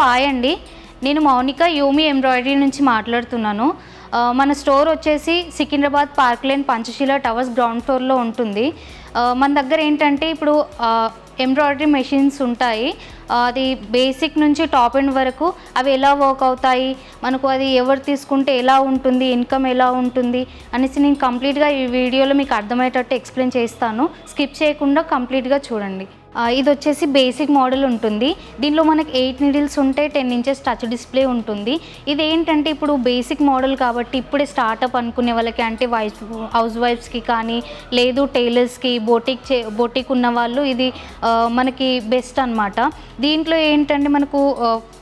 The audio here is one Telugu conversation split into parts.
హాయ్ అండి, నేను మౌనిక యూమి ఎంబ్రాయిడరీ నుంచి మాట్లాడుతున్నాను. మన స్టోర్ వచ్చేసి Secunderabad park lane Panchsheel towers ground ఫ్లోర్లో ఉంటుంది. మన దగ్గర ఏంటంటే ఇప్పుడు ఎంబ్రాయిడరీ మెషిన్స్ ఉంటాయి. అది బేసిక్ నుంచి టాప్ ఎండ్ వరకు అవి ఎలా వర్క్ అవుతాయి, మనకు అది ఎవరు తీసుకుంటే ఎలా ఉంటుంది, ఇన్కమ్ ఎలా ఉంటుంది అనేసి నేను కంప్లీట్గా ఈ వీడియోలో మీకు అర్థమయ్యేటట్టు ఎక్స్ప్లెయిన్ చేస్తాను. స్కిప్ చేయకుండా కంప్లీట్గా చూడండి. ఇది వచ్చేసి బేసిక్ మోడల్ ఉంటుంది. దీనిలో మనకి 8 నీడిల్స్ ఉంటాయి, 10 ఇంచెస్ టచ్ డిస్ప్లే ఉంటుంది. ఇది ఏంటంటే ఇప్పుడు బేసిక్ మోడల్ కాబట్టి ఇప్పుడే స్టార్టప్ అనుకునే వాళ్ళకి, అంటే హౌస్ వైఫ్స్కి కానీ లేదు టైలర్స్కి, బొటిక్ ఉన్న వాళ్ళు ఇది మనకి బెస్ట్ అనమాట. దీంట్లో ఏంటంటే మనకు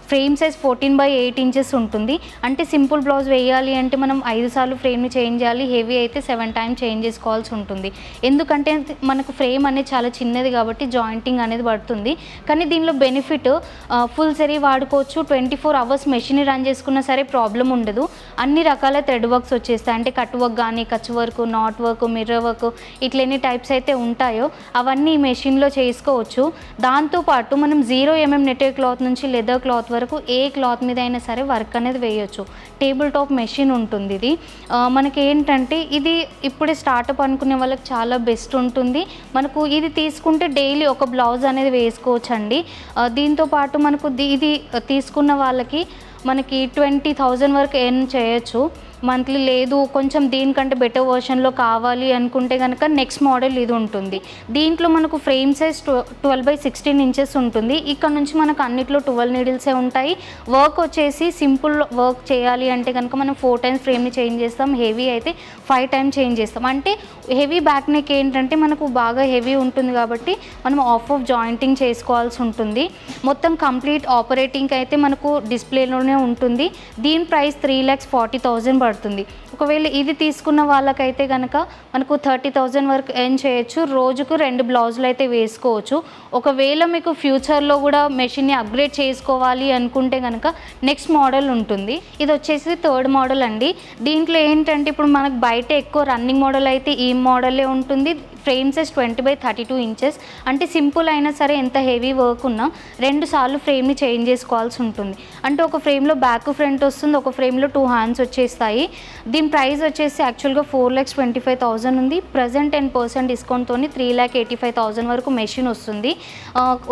ఫ్రేమ్ సైజ్ 14/8 ఇంచెస్ ఉంటుంది. అంటే సింపుల్ బ్లౌజ్ వేయాలి అంటే మనం 5 సార్లు ఫ్రేమ్ని చేంజ్ చేయాలి, హెవీ అయితే 7 టైమ్స్ చేంజ్ చేసుకోవాల్సి ఉంటుంది. ఎందుకంటే మనకు ఫ్రేమ్ అనేది చాలా చిన్నది కాబట్టి జాయింటింగ్ అనేది పడుతుంది. కానీ దీనిలో బెనిఫిట్ ఫుల్ సరీ వాడుకోవచ్చు, 24 అవర్స్ మెషిన్ రన్ చేసుకున్నా సరే ప్రాబ్లం ఉండదు. అన్ని రకాల థ్రెడ్ వర్క్స్ వచ్చేస్తాయి, అంటే కట్ వర్క్ కానీ, Kutch work, not work, mirror work, ఇట్లా ఎన్ని టైప్స్ అయితే ఉంటాయో అవన్నీ ఈ మెషిన్లో చేసుకోవచ్చు. దాంతోపాటు మనం 0 mm నెట్టెడ్ క్లాత్ నుంచి లెదర్ క్లాత్ వరకు ఏ క్లాత్ మీద అయినా సరే వర్క్ అనేది వేయొచ్చు. టేబుల్ టాప్ మెషిన్ ఉంటుంది ఇది. మనకి ఏంటంటే ఇది ఇప్పుడే స్టార్టప్ అనుకునే వాళ్ళకి చాలా బెస్ట్ ఉంటుంది. మనకు ఇది తీసుకుంటే డైలీ ఒక బ్లౌజ్ అనేది వేసుకోవచ్చు అండి. దీంతోపాటు మనకు ఇది తీసుకున్న వాళ్ళకి మనకి 20,000 వరకు ఎర్న్ చేయొచ్చు మంత్లీ. లేదు కొంచెం దీనికంటే బెటర్ వర్షన్లో కావాలి అనుకుంటే కనుక నెక్స్ట్ మోడల్ ఇది ఉంటుంది. దీంట్లో మనకు ఫ్రేమ్ సైజ్ 12/16 ఇంచెస్ ఉంటుంది. ఇక్కడ నుంచి మనకు అన్నిట్లో 12 నీడిల్సే ఉంటాయి. వర్క్ వచ్చేసి సింపుల్ వర్క్ చేయాలి అంటే కనుక మనం 4 టైమ్స్ ఫ్రేమ్ని చేంజ్ చేస్తాం, హెవీ అయితే 5 టైమ్స్ చేంజ్ చేస్తాం. అంటే హెవీ బ్యాక్ నెక్ ఏంటంటే మనకు బాగా హెవీ ఉంటుంది కాబట్టి మనం ఆఫ్ జాయింటింగ్ చేసుకోవాల్సి ఉంటుంది. మొత్తం కంప్లీట్ ఆపరేటింగ్ అయితే మనకు డిస్ప్లేలోనే ఉంటుంది. దీని ప్రైస్ 3,40,000 పడుతుంది. ఒకవేళ ఇది తీసుకున్న వాళ్ళకైతే కనుక మనకు 30,000 వరకు ఎర్న్ చేయొచ్చు. రోజుకు 2 బ్లౌజులు అయితే వేసుకోవచ్చు. ఒకవేళ మీకు ఫ్యూచర్లో కూడా మెషిన్ని అప్గ్రేడ్ చేసుకోవాలి అనుకుంటే కనుక నెక్స్ట్ మోడల్ ఉంటుంది. ఇది వచ్చేసి 3rd మోడల్ అండి. దీంట్లో ఏంటంటే ఇప్పుడు మనకు బయట ఎక్కువ రన్నింగ్ మోడల్ అయితే ఈ మోడలే ఉంటుంది. Frame size 20/32 inches. అంటే సింపుల్ అయినా సరే ఎంత హెవీ వర్క్ ఉన్నా 2 సార్లు ఫ్రేమ్ని చేంజ్ చేసుకోవాల్సి ఉంటుంది. అంటే ఒక ఫ్రేమ్లో బ్యాక్ ఫ్రంట్ వస్తుంది, ఒక ఫ్రేమ్లో 2 హ్యాండ్స్ వచ్చేస్తాయి. దీని ప్రైస్ వచ్చేసి యాక్చువల్గా 4,25,000 ఉంది. ప్రజెంట్ 10% డిస్కౌంట్తో 3,85,000 వరకు మెషిన్ వస్తుంది.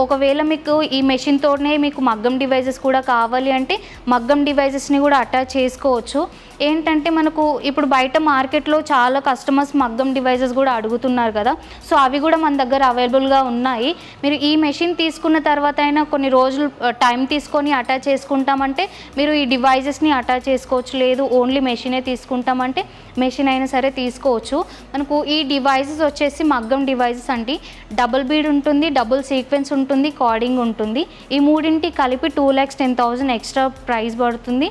ఒకవేళ మీకు ఈ మెషిన్తోనే మీకు మగ్గం డివైజెస్ కూడా కావాలి అంటే మగ్గం డివైజెస్ని కూడా అటాచ్ చేసుకోవచ్చు. ఏంటంటే మనకు ఇప్పుడు బయట మార్కెట్లో చాలా కస్టమర్స్ మగ్గం డివైజెస్ కూడా అడుగుతున్నారు కదా, సో అవి కూడా మన దగ్గర అవైలబుల్గా ఉన్నాయి. మీరు ఈ మెషిన్ తీసుకున్న తర్వాత అయినా కొన్ని రోజులు టైం తీసుకొని అటాచ్ చేసుకుంటామంటే మీరు ఈ డివైజెస్ని అటాచ్ చేసుకోవచ్చు. లేదు ఓన్లీ మెషినే తీసుకుంటామంటే మెషిన్ అయినా సరే తీసుకోవచ్చు. మనకు ఈ డివైజెస్ వచ్చేసి మగ్గం డివైజెస్ అంటే డబుల్ బీడ్ ఉంటుంది, డబుల్ సీక్వెన్స్ ఉంటుంది, కార్డింగ్ ఉంటుంది. ఈ మూడింటి కలిపి 2,10,000 ఎక్స్ట్రా ప్రైస్ పడుతుంది.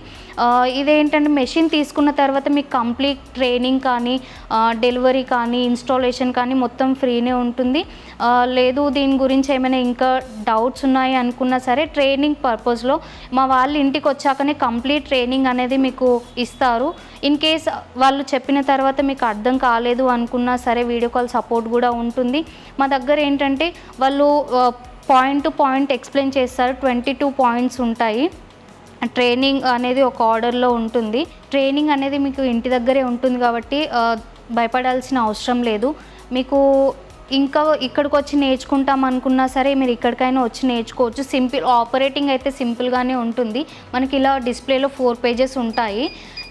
ఇదేంటంటే మెషిన్ తీసుకున్న తర్వాత మీకు కంప్లీట్ ట్రైనింగ్ కానీ, డెలివరీ కానీ, ఇన్స్టాలేషన్ కానీ మొత్తం ఫ్రీనే ఉంటుంది. లేదు దీని గురించి ఏమైనా ఇంకా డౌట్స్ ఉన్నాయి అనుకున్నా సరే ట్రైనింగ్ పర్పస్లో మా వాళ్ళు ఇంటికి వచ్చాకనే కంప్లీట్ ట్రైనింగ్ అనేది మీకు ఇస్తారు. ఇన్ కేస్ వాళ్ళు చెప్పిన తర్వాత మీకు అర్థం కాలేదు అనుకున్నా సరే వీడియో కాల్ సపోర్ట్ కూడా ఉంటుంది. మా దగ్గర ఏంటంటే వాళ్ళు పాయింట్ టు పాయింట్ ఎక్స్ప్లెయిన్ చేస్తారు. 22 పాయింట్స్ ఉంటాయి. ట్రైనింగ్ అనేది ఒక ఆర్డర్లో ఉంటుంది. ట్రైనింగ్ అనేది మీకు ఇంటి దగ్గరే ఉంటుంది కాబట్టి భయపడాల్సిన అవసరం లేదు. మీకు ఇంకా ఇక్కడికి వచ్చి నేర్చుకుంటాం అనుకున్నా సరే మీరు ఇక్కడికైనా వచ్చి నేర్చుకోవచ్చు. సింపుల్ ఆపరేటింగ్ అయితే సింపుల్గానే ఉంటుంది. మనకి ఇలా డిస్ప్లేలో 4 పేజెస్ ఉంటాయి.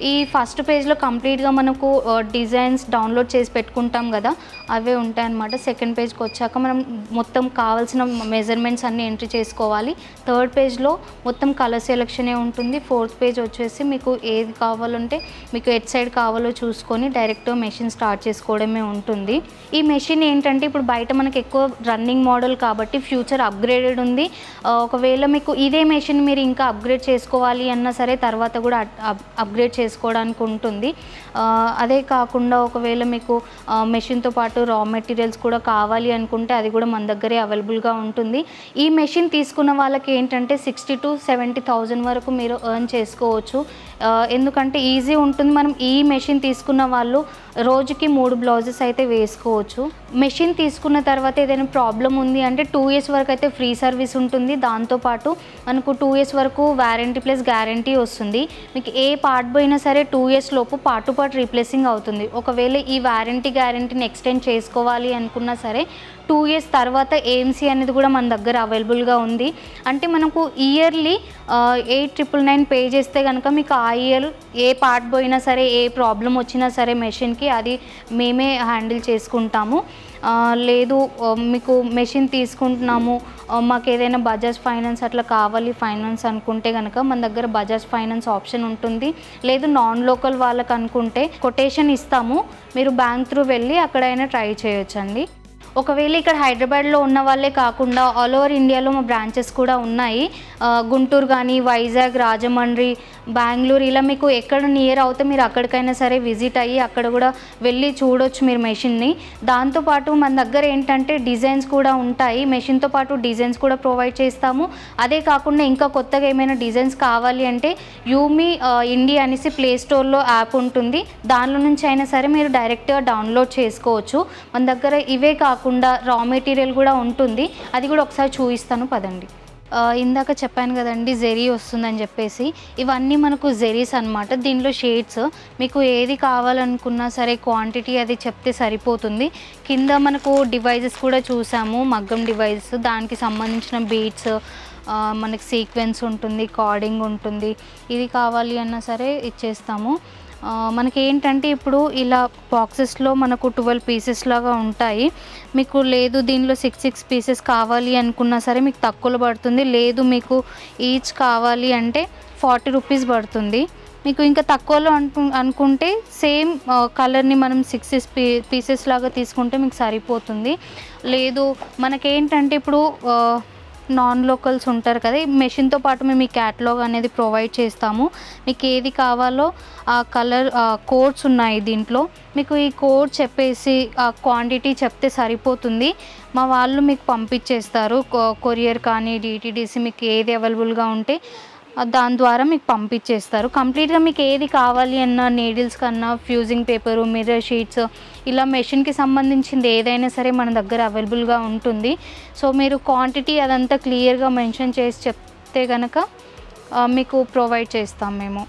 ఈ ఫస్ట్ పేజ్లో కంప్లీట్గా మనకు డిజైన్స్ డౌన్లోడ్ చేసి పెట్టుకుంటాం కదా, అవే ఉంటాయన్నమాట. సెకండ్ పేజ్కి వచ్చాక మనం మొత్తం కావాల్సిన మెజర్మెంట్స్ అన్నీ ఎంట్రీ చేసుకోవాలి. థర్డ్ పేజ్లో మొత్తం కలర్ సెలెక్షనే ఉంటుంది. ఫోర్త్ పేజ్ వచ్చేసి మీకు ఏది కావాలంటే మీకు ఎట్ సైడ్ కావాలో చూసుకొని డైరెక్ట్ మెషిన్ స్టార్ట్ చేసుకోవడమే ఉంటుంది. ఈ మెషిన్ ఏంటంటే ఇప్పుడు బయట మనకి ఎక్కువ రన్నింగ్ మోడల్ కాబట్టి ఫ్యూచర్ అప్గ్రేడెడ్ ఉంది. ఒకవేళ మీకు ఇదే మెషిన్ మీరు ఇంకా అప్గ్రేడ్ చేసుకోవాలి అన్నా సరే తర్వాత కూడా అప్గ్రేడ్ చేసుకోవడానికి ఉంటుంది. అదే కాకుండా ఒకవేళ మీకు మెషిన్తో పాటు రా మెటీరియల్స్ కూడా కావాలి అనుకుంటే అది కూడా మన దగ్గరే అవైలబుల్గా ఉంటుంది. ఈ మెషిన్ తీసుకున్న వాళ్ళకి ఏంటంటే 60,000 to 70,000 వరకు మీరు ఎర్న్ చేసుకోవచ్చు. ఎందుకంటే ఈజీ ఉంటుంది. మనం ఈ మెషిన్ తీసుకున్న వాళ్ళు రోజుకి 3 బ్లౌజెస్ అయితే వేసుకోవచ్చు. మెషిన్ తీసుకున్న తర్వాత ఏదైనా ప్రాబ్లం ఉంది అంటే 2 years వరకు అయితే ఫ్రీ సర్వీస్ ఉంటుంది. దాంతోపాటు మనకు 2 years వరకు వారంటీ ప్లస్ గ్యారంటీ వస్తుంది. మీకు ఏ పార్ట్ పోయినా సరే 2 years లోపు పార్ట్ టు పార్ట్ రీప్లేసింగ్ అవుతుంది. ఒకవేళ ఈ వారంటీ గ్యారంటీని ఎక్స్టెండ్ చేసుకోవాలి అనుకున్నా సరే 2 years తర్వాత ఏఎంసీ అనేది కూడా మన దగ్గర అవైలబుల్గా ఉంది. అంటే మనకు ఇయర్లీ 8,999 పే చేస్తే కనుక మీకు ఆ ఇయర్ ఏ పార్ట్ పోయినా సరే ఏ ప్రాబ్లం వచ్చినా సరే మెషిన్కి అది మేమే హ్యాండిల్ చేసుకుంటాము. లేదు మీకు మెషిన్ తీసుకుంటున్నాము మాకు ఏదైనా బజాజ్ ఫైనాన్స్ అట్లా కావాలి ఫైనాన్స్ అనుకుంటే కనుక మన దగ్గర బజాజ్ ఫైనాన్స్ ఆప్షన్ ఉంటుంది. లేదు నాన్ లోకల్ వాళ్ళకి అనుకుంటే కొటేషన్ ఇస్తాము, మీరు బ్యాంక్ త్రూ వెళ్ళి అక్కడైనా ట్రై చేయొచ్చండి. ఒకవేళ ఇక్కడ హైదరాబాద్లో ఉన్న వాళ్ళే కాకుండా ఆల్ ఓవర్ ఇండియాలో మా బ్రాంచెస్ కూడా ఉన్నాయి. గుంటూరు కానీ, వైజాగ్, రాజమండ్రి, బెంగళూరు ఇలా మీకు ఎక్కడ నియర్ అవుతే మీరు అక్కడికైనా సరే విజిట్ అయ్యి అక్కడ కూడా వెళ్ళి చూడొచ్చు మీరు మెషిన్ని. దాంతోపాటు మన దగ్గర ఏంటంటే డిజైన్స్ కూడా ఉంటాయి. మెషిన్తో పాటు డిజైన్స్ కూడా ప్రొవైడ్ చేస్తాము. అదే కాకుండా ఇంకా కొత్తగా ఏమైనా డిజైన్స్ కావాలి అంటే యూమి ఇండియా అనేసి ప్లే స్టోర్లో యాప్ ఉంటుంది. దానిలో నుంచి అయినా సరే మీరు డైరెక్ట్గా డౌన్లోడ్ చేసుకోవచ్చు. మన దగ్గర ఇవే కాకుండా రా మెటీరియల్ కూడా ఉంటుంది. అది కూడా ఒకసారి చూపిస్తాను పదండి. ఇందాక చెప్పాను కదండి జెరీ వస్తుందని చెప్పేసి, ఇవన్నీ మనకు జెరీస్ అనమాట. దీనిలో షేడ్స్ మీకు ఏది కావాలనుకున్నా సరే క్వాంటిటీ అది చెప్తే సరిపోతుంది. కింద మనకు డివైజెస్ కూడా చూసాము, మగ్గం డివైజెస్, దానికి సంబంధించిన బీడ్స్, మనకి సీక్వెన్స్ ఉంటుంది, కార్డింగ్ ఉంటుంది. ఇది కావాలి అన్నా సరే ఇచ్చేస్తాము. మనకి ఏంటంటే ఇప్పుడు ఇలా బాక్సెస్లో మనకు 12 పీసెస్ లాగా ఉంటాయి. మీకు లేదు దీనిలో 6 పీసెస్ కావాలి అనుకున్నా సరే మీకు తక్కువలో పడుతుంది. లేదు మీకు ఈచ్ కావాలి అంటే 40 రూపీస్ పడుతుంది. మీకు ఇంకా తక్కువలో అనుకుంటే సేమ్ కలర్ని మనం 6 పీసెస్ లాగా తీసుకుంటే మీకు సరిపోతుంది. లేదు మనకేంటంటే ఇప్పుడు నాన్ లోకల్స్ ఉంటారు కదా, ఈ మెషిన్తో పాటు మేము ఈ క్యాటలాగ్ అనేది ప్రొవైడ్ చేస్తాము. మీకు ఏది కావాలో ఆ కలర్ కోడ్స్ ఉన్నాయి దీంట్లో. మీకు ఈ కోడ్ చెప్పేసి ఆ క్వాంటిటీ చెప్తే సరిపోతుంది. మా వాళ్ళు మీకు పంపించేస్తారు. కొరియర్ కానీ డిటిడిసి మీకు ఏది అవైలబుల్గా ఉంటే దాని ద్వారా మీకు పంపించేస్తారు. కంప్లీట్గా మీకు ఏది కావాలి అన్న నీడిల్స్ కన్నా ఫ్యూజింగ్ పేపరు, మిర్రర్ షీట్స్ ఇలా మెషిన్కి సంబంధించింది ఏదైనా సరే మన దగ్గర అవైలబుల్గా ఉంటుంది. సో మీరు క్వాంటిటీ అదంతా క్లియర్గా మెన్షన్ చేసి చెప్తే కనుక మీకు ప్రొవైడ్ చేస్తాం మేము.